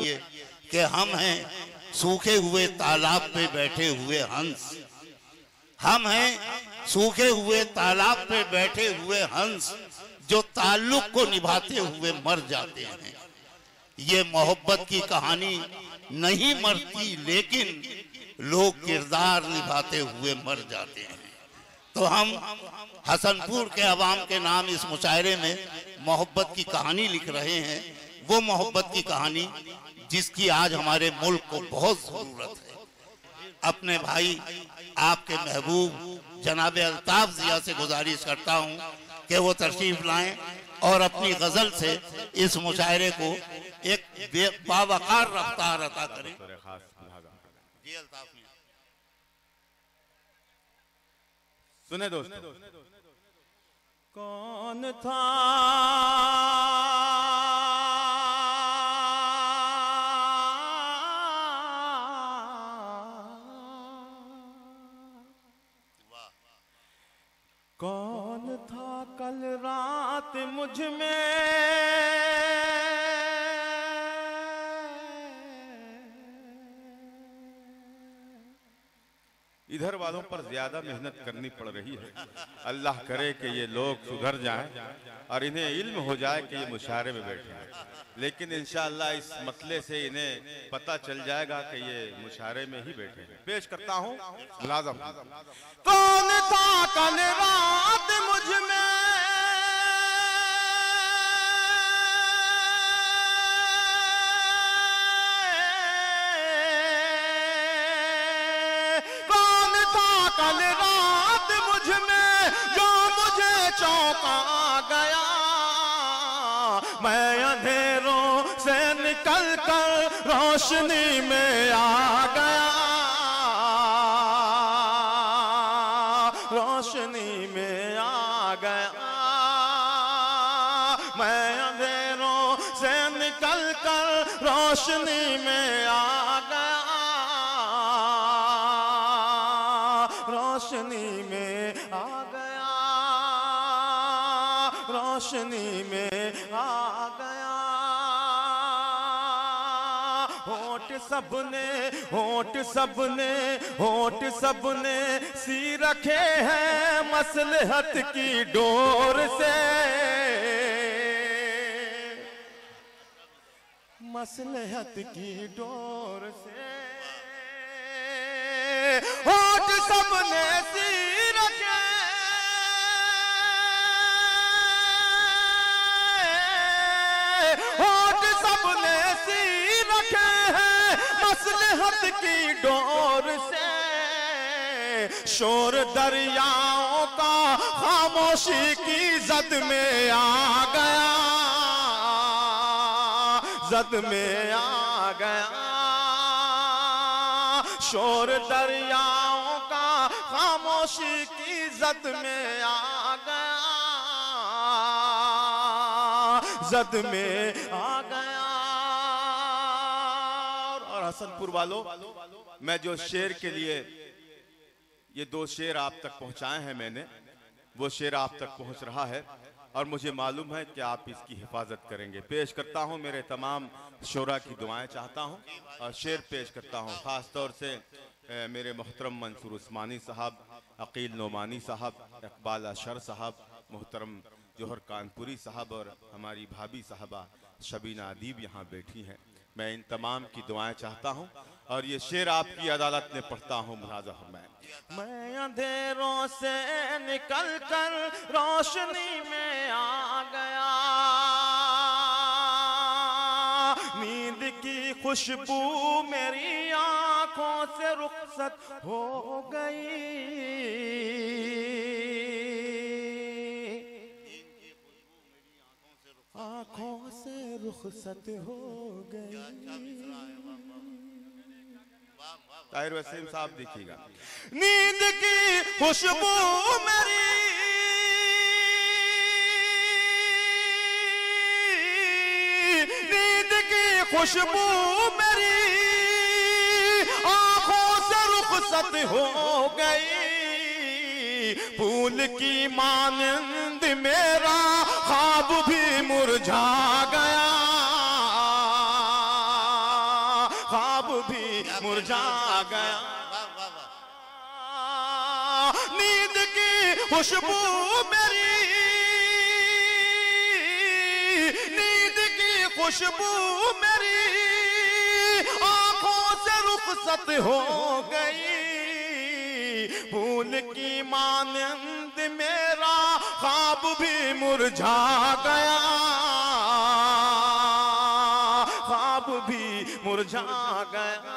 कीजिए कि हम हैं सूखे हुए तालाब पे बैठे हुए हंस, हम हैं सूखे हुए तालाब पे बैठे हुए हंस जो ताल्लुक को निभाते हुए मर जाते हैं। ये मोहब्बत की कहानी नहीं मरती, लेकिन लोग किरदार निभाते हुए मर जाते हैं। तो हम हसनपुर के अवाम के नाम इस मुशायरे में मोहब्बत की कहानी लिख रहे हैं, वो मोहब्बत की कहानी जिसकी आज हमारे मुल्क को बहुत जरूरत है। अपने भाई आपके महबूब जनाब अल्ताफ जिया से गुजारिश करता हूँ कि वो तशरीफ लाएं और अपनी गजल से इस मुशायरे को एक बावकार रफ्तार अता करें। जी अल्ताफ सुने दोस्तों, कौन था कौन था कल रात मुझ में इधर वालों पर ज्यादा मेहनत करनी पड़ रही है। अल्लाह करे कि ये लोग सुधर जाएं और इन्हें इल्म हो जाए कि ये मुशायरे में बैठे हैं, लेकिन इंशाअल्लाह इस मतले से इन्हें पता चल जाएगा कि ये मुशायरे में ही बैठे हैं। पेश करता हूँ मुलाज़म। कौन था कल रात मुझ में कल रात मुझ में जो मुझे चौंका गया, मैं अंधेरों से निकल कर रोशनी में आ गया, रोशनी में आ गया, मैं अंधेरों से निकल कर रोशनी में आ गया, रोशनी में आ गया, रोशनी में आ गया। होठ सबने सी रखे हैं मसलहत की डोर से, मसलहत की डोर से। होठ सबने सी रखे, होठ सबने सी रखे हैं मसलहत की डोर से। शोर दरियाओं का खामोशी की जद में आ गया, जद में आ गया। शोर दरियाओं का खामोशी की जद में आ गया, जद में आ गया। और हसनपुर वालों, मैं जो शेर के लिए ये दो शेर आप तक पहुंचाए हैं मैंने, वो शेर आप तक पहुंच रहा है और मुझे मालूम है कि आप इसकी हिफाजत करेंगे। पेश करता हूं, मेरे तमाम शोरा की दुआएं चाहता हूं और शेर पेश करता हूं। ख़ास तौर से मेरे मोहतरम मंसूर उस्मानी साहब, अकील नोमानी साहब, इकबाल अशर साहब, मोहतरम जोहर कानपुरी साहब और हमारी भाभी साहबा शबीना अदीब यहाँ बैठी हैं। मैं इन तमाम की दुआएं चाहता हूँ और ये शेर आपकी अदालत में पढ़ता हूँ। मुलाज़ा मैं अंधेरों से निकल कर रोशनी में आ गया, नींद की खुशबू मेरी आंखों से रुखसत हो गई, आंखों से रुखसत हो गई। ताहिर वसीम साहब देखिएगा। नींद की खुशबू मेरी नींद की खुशबू मेरी आंखों से रुखसत हो गई, फूल की मानंद मेरा ख्वाब भी मुरझा गया, ख्वाब भी मुरझा गया। नींद की खुशबू मेरी, नींद की खुशबू मेरी आंखों से रुखसत हो गई। फूल की मानंद मेरा ख्वाब भी मुरझा गया, ख्वाब भी मुरझा गया।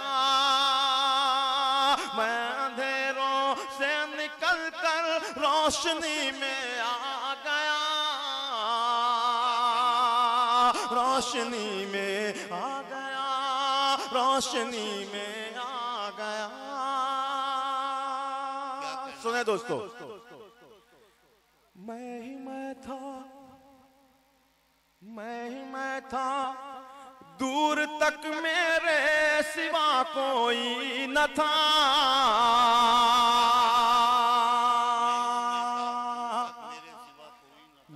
मैं अंधेरों से निकल कर रोशनी में आ गया, रोशनी में आ गया, रोशनी में आ गया। सुने दोस्तों, मैं ही मैं था, मैं ही मैं था, दूर तक मेरे सिवा कोई न था।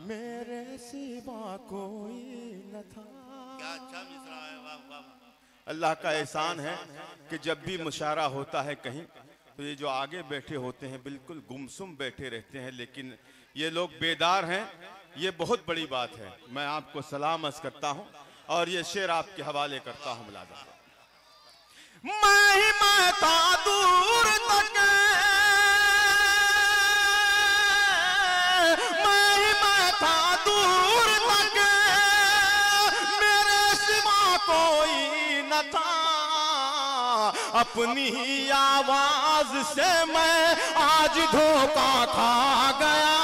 मेरे सिवा कोई न था। क्या अच्छा मिसरा है, वाह वाह। अल्लाह का एहसान है कि जब भी मुशायरा होता है कहीं, तो ये जो आगे बैठे होते हैं बिल्कुल गुमसुम बैठे रहते हैं, लेकिन ये लोग बेदार हैं। ये बहुत बड़ी बात है। मैं आपको सलाम अर्ज करता हूँ और ये शेर आपके हवाले करता हूँ। मुलाजा, मैं ही मैं था दूर तक, मैं ही मैं था दूर तक, मेरे सिवा कोई न था। अपनी ही आवाज से मैं आज धोखा खा गया,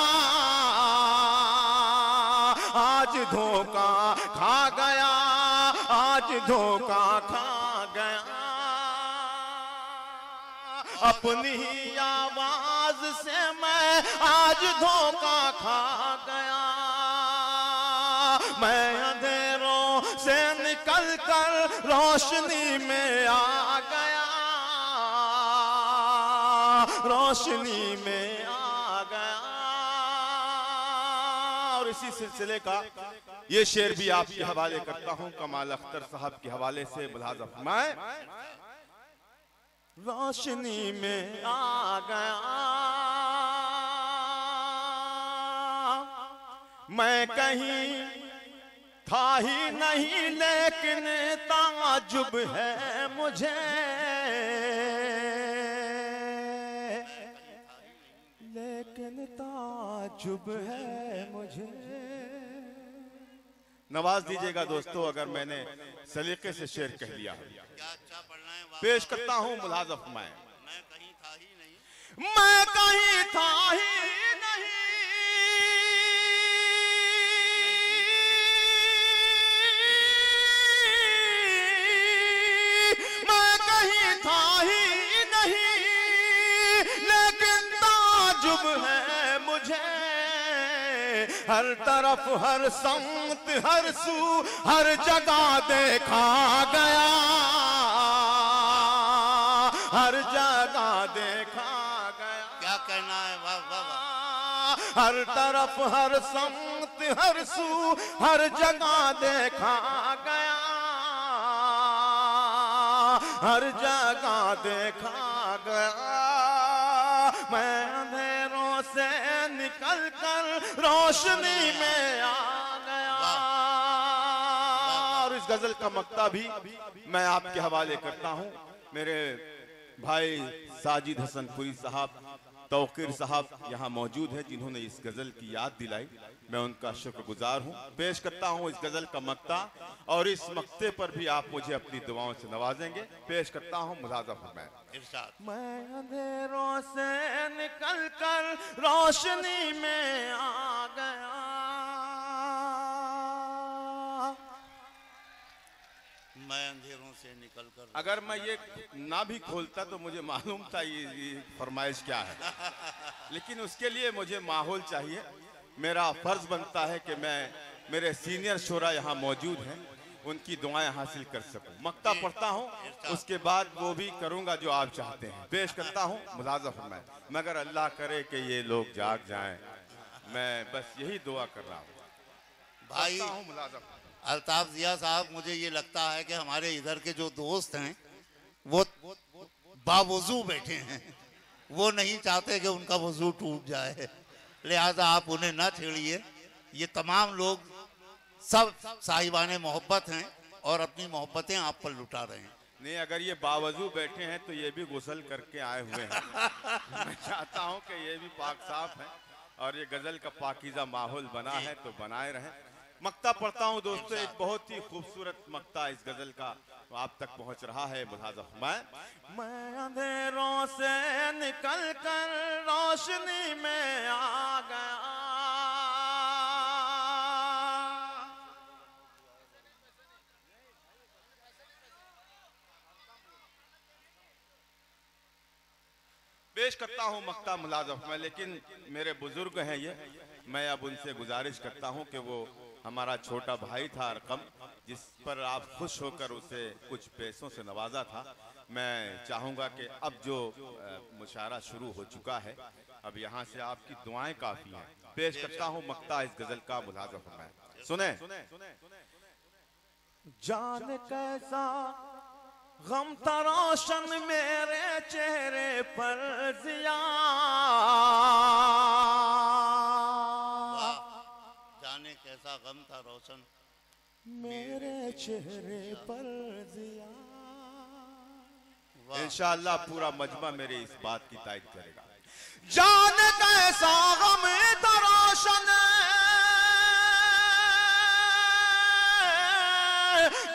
आज धोखा खा गया, आज धोखा खा गया। अपनी ही आवाज से मैं आज धोखा खा गया। मैं अंधेरों से निकल कर रोशनी में आ गया, रोशनी में आ गया। और इसी सिलसिले का ये शेर भी आपके हवाले करता हूं, कमाल अख्तर साहब के हवाले से। मुलाजा फरमाएं, रोशनी में आ गया। मैं कहीं था ही नहीं, लेकिन ताजुब है मुझे, लेकिन ताजुब है मुझे। नवाज दीजिएगा दोस्तों अगर मैंने सलीके से शेर कह लिया। क्या अच्छा पढ़ना है, वाह। पेश करता हूं, मुलाजा फरमाएं। मैं कहीं था ही नहीं, मैं कहीं था ही नहीं, मैं कहीं था ही नहीं, लेकिन ताजुब है मुझे। हर तरफ, हर संत, हर सू, हर जगह देखा गया, हर जगह देखा गया। क्या कहना है, वाह वाह वाह। हर तरफ, हर संत, हर सू, हर जगह देखा गया, हर जगह देखा गया। मैं अंधेरों से निकल कर रोशनी में आ गया। और इस गजल का मक्ता भी मैं आपके हवाले करता हूं। मेरे भाई साजिद हसनपुरी साहब, तौकीर साहब यहाँ मौजूद है, जिन्होंने इस गजल की याद दिलाई। मैं उनका शुक्रगुजार हूँ। पेश करता हूँ इस गजल का मक्ता, और इस मक्ते पर भी आप मुझे अपनी दुआओं से नवाजेंगे। पेश करता हूँ, मुलाजा फरमाएं। इरशाद। मैं अंधेरों से निकल कर रोशनी में आ गया। मैं अंधेरों से निकलकर, अगर मैं ये ना भी खोलता तो मुझे मालूम था ये फरमाइश क्या है, लेकिन उसके लिए मुझे माहौल चाहिए। मेरा फर्ज बनता है कि मैं, मेरे सीनियर शोरा यहाँ मौजूद हैं, उनकी दुआएं हासिल कर सकूं। मक्ता पढ़ता हूँ, उसके बाद वो भी करूँगा जो आप चाहते हैं। पेश करता हूँ, मुलाजा फरमाएं। मगर अल्लाह करे कि ये लोग जाग जाएं, मैं बस यही दुआ कर रहा हूँ। भाई मुलाजा अल्ताफ जिया साहब, मुझे ये लगता है कि हमारे इधर के जो दोस्त हैं वो बावजू बैठे हैं, वो नहीं चाहते कि उनका वजू टूट जाए, लिहाजा आप उन्हें ना छेड़िए। ये तमाम लोग सब साहिबाने मोहब्बत हैं और अपनी मोहब्बतें आप पर लुटा रहे हैं। नहीं, अगर ये बावजू बैठे हैं तो ये भी गुस्ल करके आए हुए हैं। मैं चाहता हूं कि ये भी पाक साफ है और ये गजल का पाकीज़ा माहौल बना है तो बनाए रहें। मक्ता पढ़ता हूं दोस्तों, एक बहुत ही खूबसूरत मक्ता इस गजल का आप तक पहुंच रहा है। मुलाजा मैं अंधेरों से निकल कर रोशनी में आ गया, पेश करता हूं मक्ता मुलाजफ में, लेकिन मेरे बुजुर्ग हैं ये, मैं अब उनसे गुजारिश करता हूं कि वो हमारा छोटा भाई था अरकम, जिस पर आप खुश होकर उसे कुछ पैसों से नवाजा था, मैं चाहूंगा कि अब जो मुशायरा शुरू हो चुका है, अब यहाँ से आपकी दुआएं काफी हैं। पेश करता हूं मक्ता इस गजल का मुलाजफ में, सुने। जान कैसा गम था रोशन मेरे चेहरे पर जिया, जाने कैसा गम था रोशन मेरे चेहरे पर जिया। इंशाअल्लाह पूरा मजमा मेरी इस बात की तायद करेगा। जान कैसा गम था रोशन,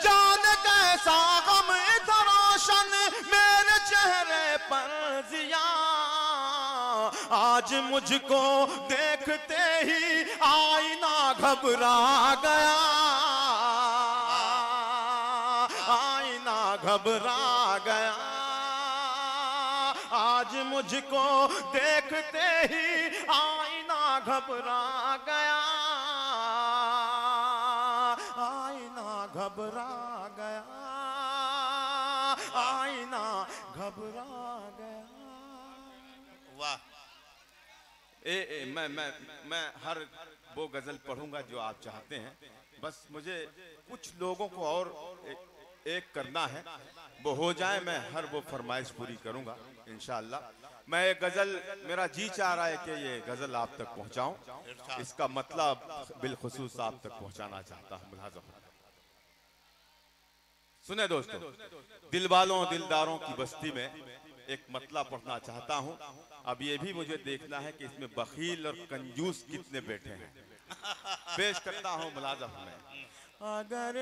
जान कैसा गम था रोशन मेरे चेहरे पर जिया, आज मुझको देखते ही आईना घबरा गया, आईना घबरा गया, आज मुझको देखते ही आईना घबरा गया, आईना घबरा गया, आईना घबरा गया। वाह। मैं हर वो गजल पढ़ूंगा जो आप चाहते हैं, बस मुझे कुछ लोगों को और एक करना है, वो हो जाए मैं हर वो फरमाइश पूरी करूंगा इंशाअल्लाह। मैं एक गजल, मेरा जी चाह रहा है कि ये गजल आप तक पहुंचाऊं, इसका मतलब बिलखुसूस आप तक पहुंचाना चाहता हूं। मुलाज़ा सुने दोस्तों, दिल वालों दिलदारों की बस्ती में एक मतला पढ़ना चाहता हूं। अब ये भी मुझे देखना है कि इसमें बखील और कंजूस कितने बैठे हैं। पेश करता हूं मुलाज़ा में। अगर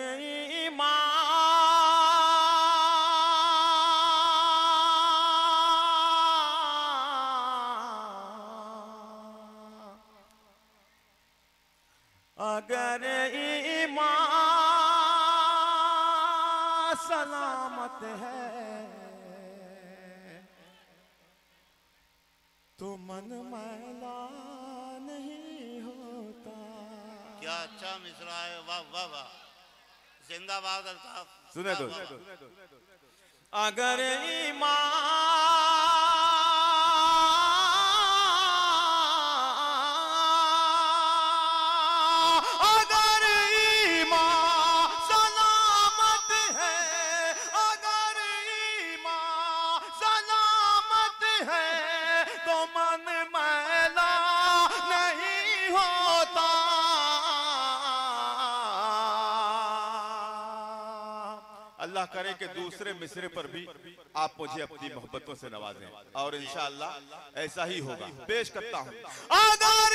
अगर ईमान सलामत है तो मन मैला नहीं होता। क्या अच्छा मिसरा है, वाह वाह वाह, जिंदाबाद अल्ताफ। सुने दो, अगर ईमान सलामत है, अगर ईमान सलामत है तो मन मैला नहीं होता। अल्लाह करे कि दूसरे मिसरे पर भी आप मुझे अपनी मोहब्बतों से नवाजें और इंशाअल्लाह ऐसा ही होगा। पेश करता हूं। अगर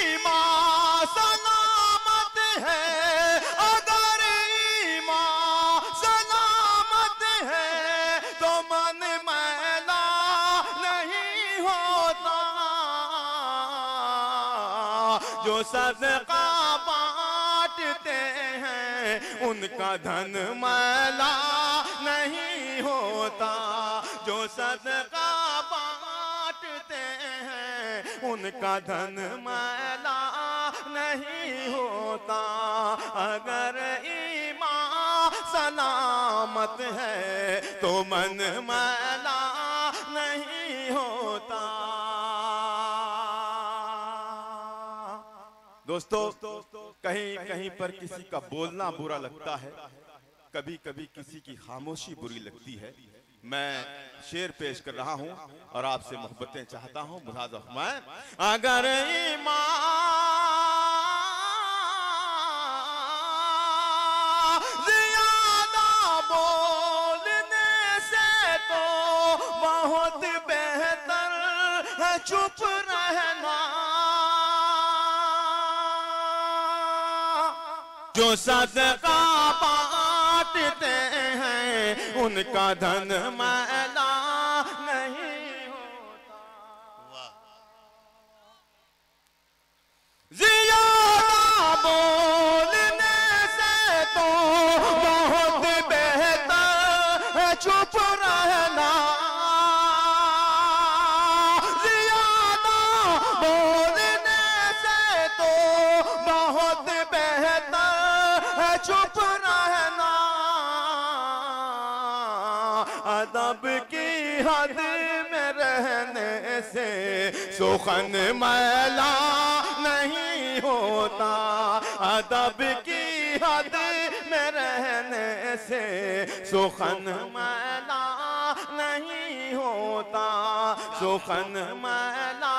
ईमान सलामत है, अगर ईमान सलामत है तो मन मैला नहीं होता। जो सदका बांटते हैं उनका धन मैला नहीं होता। जो सदका बांटते हैं उनका धन मैला नहीं होता। अगर ईमान सलामत है तो मन मैला नहीं होता। दोस्तों, कहीं कहीं पर किसी का बोलना बुरा लगता है, कभी कभी किसी की खामोशी बुरी लगती है। मैं शेर पेश कर रहा हूं और आपसे मोहब्बतें चाहता हूं। मुलाज़ा फरमाएं। अगर ईमान ज़्यादा बोलने से तो बहुत बेहतर है चुप रहना। जो सदका बांटते हैं उनका धन मैला नहीं होता। ज़्यादा बोलने से तो बहुत बेहतर है चुप रहना। ज़्यादा बोलने से तो बहुत बेहतर चुप रहना। अदब की हद में रहने से सुखन मैला नहीं होता। अदब की हद में रहने से सुखन मैला नहीं होता। सुखन मैला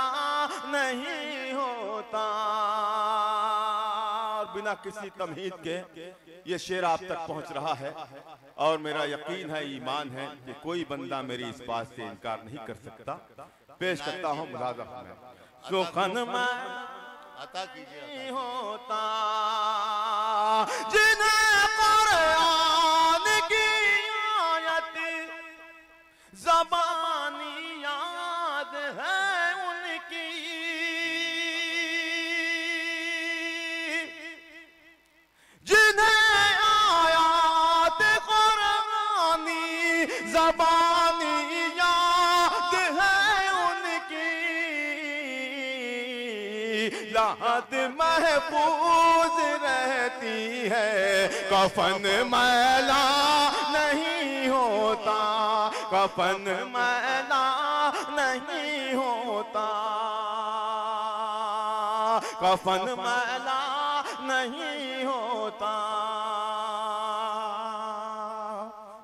नहीं होता। बिना किसी तमहीद के ये शेर आप तक पहुंच रहा है और मेरा यकीन है, ईमान है कि कोई बंदा मेरी इस बात से इनकार नहीं कर सकता। पेश करता हूं मुलाज़ा फरमाएं। सुखन अता कीजिए नहीं होता जिन्हें कुरान की आयत ज़बानी याद है उनकी। जिन्हें आयात कुरानी ज़बानी याद है उनकी। लाहत महफूज रहती है, कफन मैला नहीं होता। कफन मैला नहीं होता। कफन मैला नहीं होता।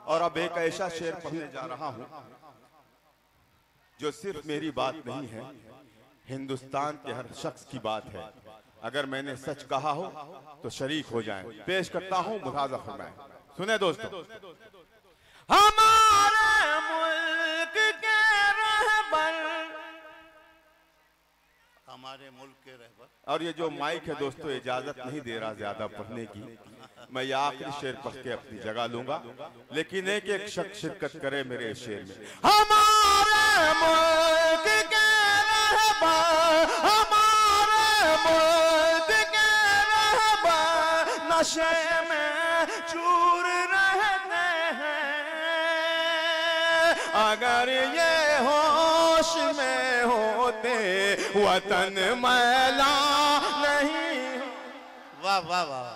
और अब एक ऐसा शेर पढ़ने जा रहा हूं जो सिर्फ मेरी बात नहीं है, हिंदुस्तान के हर शख्स की बात है। अगर मैंने सच कहा हो तो शरीक हो जाएं। पेश करता हूं, मुलाज़ा फरमाएं। सुने दोस्तों। हमारे मुल्क के रहबर, हमारे मुल्क के रहबर। और ये जो माइक है दोस्तों इजाजत नहीं दे रहा ज्यादा पढ़ने की। मैं ये आखिरी शेर पढ़ के अपनी जगह लूंगा, लेकिन एक एक शख्स शिरकत करे मेरे इस शेर में। हमारे मुल्क के रहबर, हमारे मुल्क के रहबर नशे में चूर रहते हैं। अगर ये होश में होते वतन मैला नहीं। वाह वाह वाह।